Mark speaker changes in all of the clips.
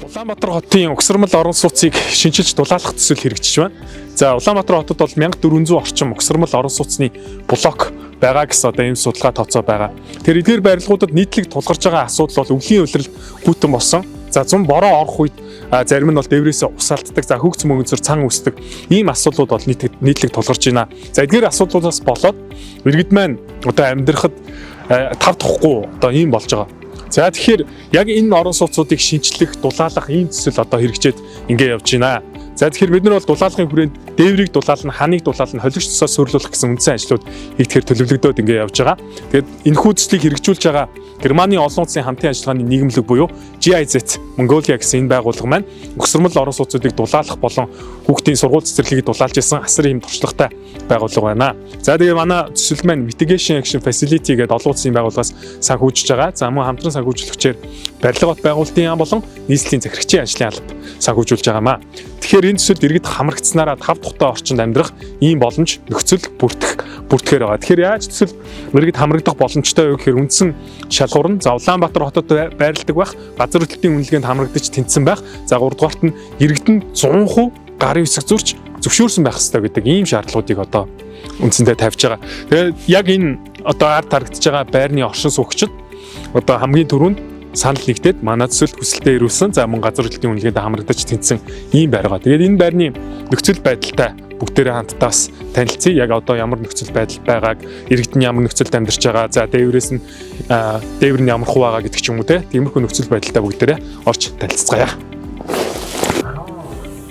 Speaker 1: Улаанбаатар хотын угсармал орон сууцыг шинжилж дулаалах төсөл хэрэгжиж байна. За Улаанбаатар хотод бол 1400 орчим угсармал орон сууцны блок байгаа гэсэн ийм судалгаа тооцоо байгаа. Тэр эдгээр барилгуудад нийтлэг тулгарч байгаа асуудал бол өвлийн улирал бүтэн болсон. За зун бороо орох үед зарим нь бол дээврээсээ ус алддаг, за хөгц мөнгөнцөр цан үсдэг ийм асуудлууд бол нийтлэг тулгарч байна. За эдгээр асуудлуудаас болоод иргэд маань одоо амьдрахад тав тухгүй одоо ийм болж байгаа. За тэгэхээр яг энэ орон сууцуудыг шинчлэх, дулаалах ийм төсөл одоо хэрэгжээд ингэ явж байна. За тэгэхээр бид нар бол дулаалгын хүрээнд дээврийг дулаална, ханыг дулаална, холигч цусаа сурлуулах гэсэн үндсэн ажлууд хийхээр төлөвлөгдөөд ингэ явж байгаа. Тэгээд энэ хүү төслийг хэрэгжүүлж байгаа Германы олон улсын хамтын ажиллагааны нийгэмлэг буюу GIZ Mongolia гэсэн энэ байгууллага маань угсармал орон сууцуудыг дулаалах болон хүүхдийн сургууль цэцэрлэгийг дулаалж исэн асар ийм туршлагатай байгууллага байна. За тэгээ манай төсөл маань Mitigation Action Facility гэдэг олон улсын байгууллагаас санхүүжиж байгаа. За мөн хамтран санхүүжлэгчээр барилга бот байгуулалтын яам болон нийслэлийн захирагчийн ажлын алба санхүүжүүлж байгаамаа. Тэгэхээр энэ төсөлд иргэд хамрагдсанараа тав тухтай орчинд амьдрах ийм боломж нөхцөл бүртгэхээр байгаа. Тэгэхээр яаж төсөл иргэд хамрагдах боломжтой вэ гэхээр үндсэн шалгуур нь за Улаанбаатар хотод байрладаг байх, газар хөдлөлтийн үнэлгээнд хамрагдаж тэнцсэн байх. За 3 дугаарт нь иргэдэнд 100% гарын хэсэг зурч зөвшөөрсөн байх ёстой гэдэг ийм шаардлагуудыг одоо үндсэндээ тавьж байгаа. Тэгээд яг энэ одоо ард тарагдж байгаа байрны оршин суугчид одоо хамгийн түрүүнд санал нэгдээд манай төсөлд хүсэлтээ ирүүлсэн. За мөн газар хөдлөлтийн үнэлгээнд хамрагдаж тэнцсэн ийм байр байгаа. Тэгээд энэ байрны нөхцөл байдалтай бүгдээрээ хамтдаас танилцъя. Яг одоо ямар нөхцөл байдал байгааг, иргэд нь ямар нөхцөлд амьдарч байгаа, за дээврээс нь дээвэр нь ямар хуу байгаа гэдэг ч юм уу те. Тиймэрхүү нөхцөл байдалтай бүгдээрээ орж танилцгаая.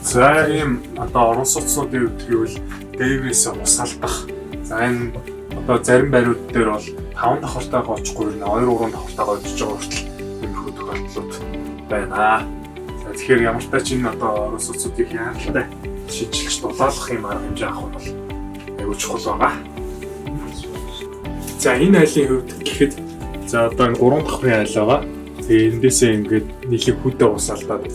Speaker 1: За ийм одоо орон сууцнуудын хувьд гэвэл дээврээс ус алдах. За энэ одоо зарим байрууд дээр бол 5 давхартайгаа очихгүй нэ 2-3 давхартайгаа очиж байгаа хүртэл иймэрхүү тохиолдлууд байна. За тэгэхээр ямар ч тач энэ одоо орон сууцнуудыг яаралтай шинжилж дулаалах юм арга хэмжээ авах бол аюул чухал байгаа. За энэ айлын хувьд гэхэд за одоо энэ 3 давхрын айл байгаа. Тэгээ эндээсээ ингээд нийлэг хүдэ ус алдаад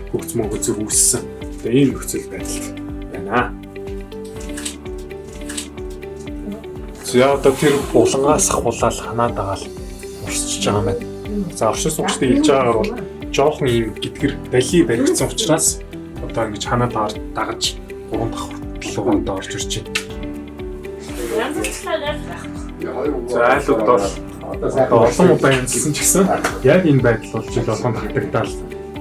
Speaker 1: хөгц мөнгөцөөр үүссэн. Тэгээ ийм нөхцөл байдал байна. За одоо тэр булангаас хулаал ханаад байгаа л урсчихж байгаа юм байна. За оршин суугчдыг хэлж байгаагаар бол жоохон ийм гидгэр бали баригдсан учраас одоо ингэж ханаад дагаж 3 давхар руу орж ирж байна. За айлууд бол одоо олон удаа янзлсан ч гэсэн яг энэ байдал бол жил болгонд хатагдаал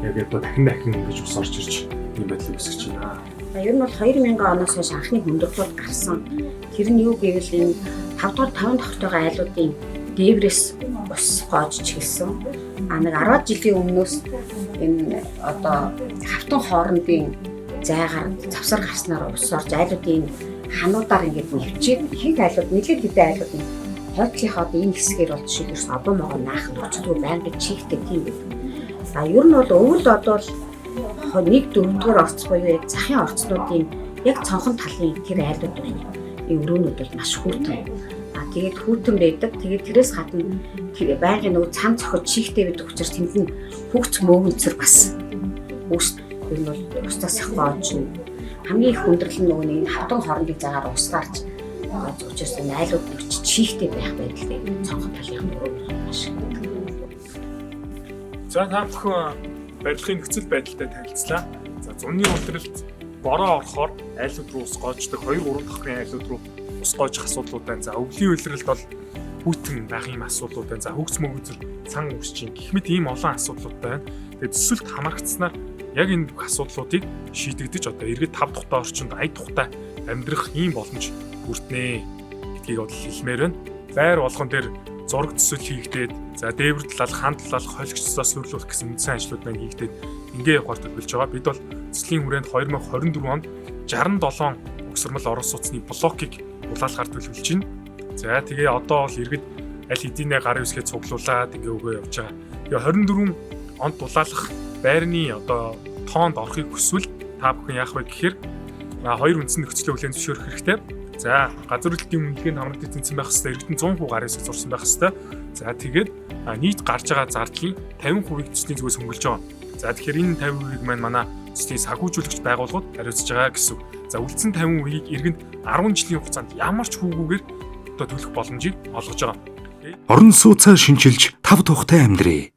Speaker 1: яг одоо дахин ингэж ус орж ирж ийм байдлыг үүсгэж байна.
Speaker 2: Ер нь бол 2000 оноос хойш анхны хүндрэлүүд гарсан. Тэр нь юу гэвэл энэ 5 давхартайгаа айлуудын дээврээс ус гоожж эхэлсэн. Нэг 10 жилийн өмнөөс энэ одоо хавтан хоорондын зайгаар завсар гарснаар ус орж айлуудын хануудаар ингээд нэвчээд ихэнх айлууд нэлээд хэдэн айлууд нь хойдлынхоо энэ хэсгээр бол жишээлбэл одоо могоо наах нөхцөл байнгын чихтэй тийм үү. Ер нь бол өвөл одоо л 1/4 орц буюу яг захын орцнуудын яг цонхон талын тэр айлууд байна. Энэ өрөөнүүд бол маш хүртэн. Тэгээд хүүтэн байдаг. Тэгээд тэрээс гадна байнгын нөгөө цан цохид чихтэй байдаг учраас тэнд нь хөгц мөөгөнцөр бас үүс энэ бол устаас их боож хамгийн их хүндрэл нь нөгөө нэг хавтан хоорондын цагаар ус гарч учраас энэ айлууд чихтэй байх байдалтай цонхон талын өрөөнүүд маш их.
Speaker 1: За та бүхэн барилгын нөхцөл байдалтай танилцлаа. За зунны улиралд бороо орохоор айлууд руу ус гоождог 2-3 давхрын айлууд руу ус гоожих асуудлууд байна. За өвлийн улиралд бол хүйтэн байх ийм асуудлууд байна. За хөгц мөнгөцөр цан үүсчин гэх мэт ийм олон асуудлууд байна. Тэгээд төсөлд хамрагдсанаар яг энэ асуудлуудыг шийдэгдэж одоо иргэд 5 тухтай орчинд ая тухтай амьдрах ийм боломж бүрднэ гэдгийг бол хэлмээр байна. Байр болгон дээр зураг төсөл хийгдээд за дээвэр талал, хан талал, холигч цусаа сурлуулах гэсэн үндсэн ажлууд маань хийгдээд ингээ явахаар төлөвлөж байгаа. Бид бол төслийн хүрээнд 2024 онд 67 угсармал орон сууцны блокийг дулаалахаар төлөвлөж байна. За тэгээ одоо бол иргэд аль хэдийнэ гарын үсгээ цуглуулад ингээ өгөө явж байгаа. Тэгээ 24 онд дулаалах байрны одоо тоонд орохыг хүсвэл та бүхэн яах вэ гэхээр 2 үндсэн нөхцөлөө хүлээн зөвшөөрөх хэрэгтэй. За газар хөдлөлтийн үнэлгээнд хамрагдаж тэнцсэн байх хэвээр иргэдэн 100% гарын хэсэг зурсан байх хэвээр. За тэгээд нийт гарч байгаа зардлын 50%-ийг төслийн зүгээс хөнгөлж байгаа. За тэгэхээр энэ 50%-ийг манай төслийн санхүүжүүлэгч байгууллагууд хариуцж байгаа гэсэн. За үлдсэн 50%-ийг иргэнд 10 жилийн хугацаанд ямар ч хүүгүйгээр одоо төлөх боломжийг олгож байгаа.
Speaker 3: Орон сууцаа шинжилж тав тухтай амьдрий.